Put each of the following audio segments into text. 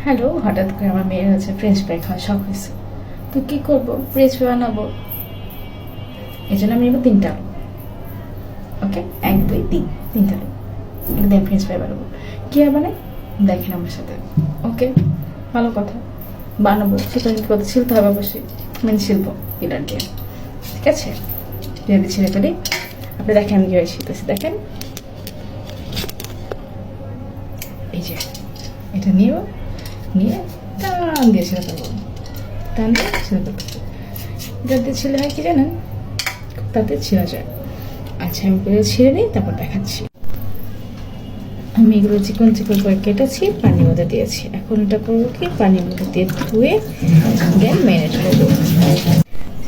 Hello, হঠাৎ করে আমার মেয়ের হচ্ছে ফ্রেঞ্চ ফ্রাই খাওয়া শখ হয়েছে। তো কি করবো, ফ্রেঞ্চ ফ্রাই বানাবো। এই জন্য আমি নেবো 3টা আলু। ওকে, 1 2 3, 3টা আলু একদম ফ্রেঞ্চ ফ্রাই বানাবো। কি আর মানে দেখেন আমার সাথে। ওকে, ভালো কথা, বানাবো সেটা কথা ছিলতে হবে অবশ্যই, মেন শিল্প পিলার দিয়ে। ঠিক আছে, যদি ছিঁড়ে ফেলি, আপনি দেখেন আমি কীভাবে ছিলতেছি। দেখেন, এই যে এটা নিয়ে টান দিয়ে ছেড়ে ফেলবো, টান দিয়ে ছেড়ে ফেলবো। এটা দিয়ে ছেলে হয় কি জানেন, তাতে ছেঁড়া যায়। আচ্ছা, আমি এগুলো ছিঁড়ে নিই, তারপর দেখাচ্ছি। আমি এগুলো চিকন চিকন করে কেটেছি, পানির মধ্যে দিয়েছি। এখন এটা করবো কি, পানির মধ্যে দিয়ে ধুয়ে দেন ম্যারিনেট করবো।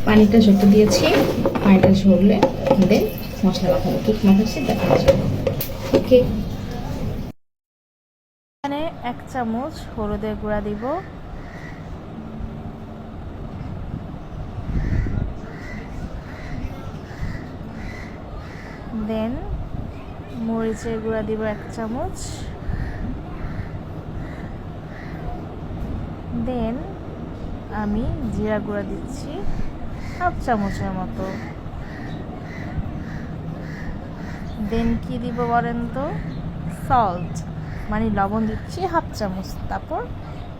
পানিটা যত দিয়েছি, পানিটা ঝরলে দেন মশলা মাখাবো। কি মাখাচ্ছি দেখা যাবে। ওকে, এখানে 1 চামচ হলুদের গুঁড়া দিব, দেন মরিচের গুঁড়া দিব 1 চামচ, দেন আমি জিরা গুঁড়া দিচ্ছি 1/2 চামচের মতো, দেন কি দিব বলেন তো, সল্ট মানে লবণ দিচ্ছি 1/2 চামচ। তারপর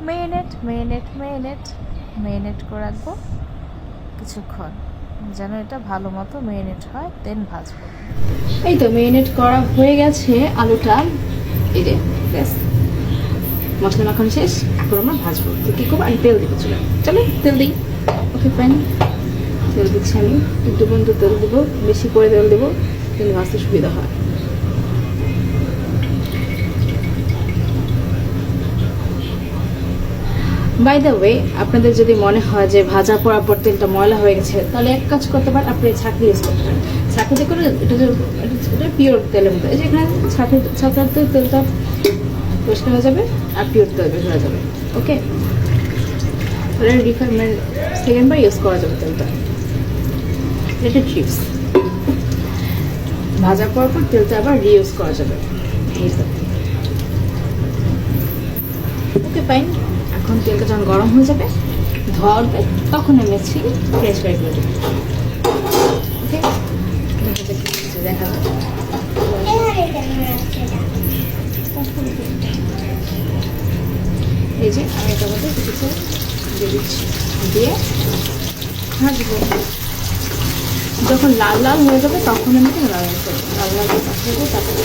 মেরিনেট করে রাখবো কিছুক্ষণ, যেন এটা ভালো মতো মেরিনেট হয়, দেন ভাজবো। এই তো মেরিনেট করা হয়ে গেছে আলুটা। এই যে ব্যাস, মশলা মাখানো শেষ। এখন আমরা ভাজবো। তো কী করবো, আমি তেল দিব। চলো তেল দিই। ওকে ফাইন, তেল দিচ্ছি আমি। একটু পর্যন্ত তেল দেবো, বেশি করে তেল দেবো, তেল ভাজতে সুবিধা হয়। বাই দ্য ওয়ে, আপনাদের যদি মনে হয় যে ভাজা পড়ার পর তেলটা ময়লা হয়ে গেছে, তাহলে এক কাজ করতে পারেন, আপনি ছাঁকনি ইউজ করতে পারেন। ছাঁকনিতে করে এটা পিওর তেলের মতো, এই যে এখানে ছাঁকতে তেলটা পরিষ্কার হয়ে যাবে আর পিওর তেল বের হয়ে যাবে। ওকে, তাহলে রিফাইনমেন্ট সেকেন্ডবার ইউজ করা যাবে তেলটা। এটা টিপস, ভাজা পড়ার পর তেলটা আবার রিইউজ করা যাবে। ওকে ফাইন, এখন তেলটা যখন গরম হয়ে যাবে, ধোয়া উঠবে, তখন আমি ফ্রেঞ্চ ফ্রাই করে দেবো। ওকে, দেখা যাবে। এই যে আমি এটার মধ্যে কিছু দিয়ে দিচ্ছি, দিয়ে ভাজবো। যখন লাল লাল হয়ে যাবে তখন আমি লাল লাল পাঠাবো। তারপরে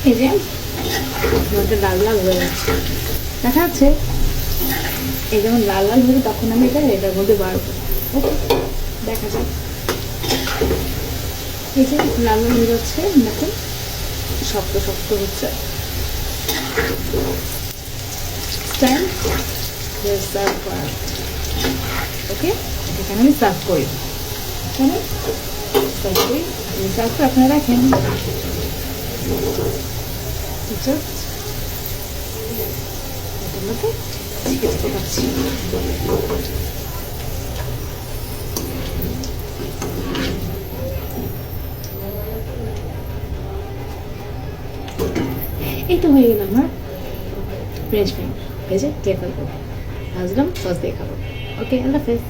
এই যে আমাদের লাল লাল হয়ে যাচ্ছে, দেখা যাচ্ছে। এই যখন লাল লাল হবে তখন আমি এটার মধ্যে বাড়বো। ওকে, দেখা যাক। এই যে লাল লাল হয়ে যাচ্ছে, দেখুন শক্ত শক্ত হচ্ছে। টাইম সার্ভ করা। ওকে, এখানে আমি সার্ভ করি। এখানে সার্ভ করি, সার্ভ করে আপনারা রাখেন। জাস্ট এটার মধ্যে ছিটকে পাচ্ছি। এই তো হয়ে গেল আমার ফ্রেঞ্চ ফ্রাই। ভেজে খেয়ে ফেলবো, ভাজলাম, সস দিয়ে খাবো। ওকে, আল্লাহ হাফেজ।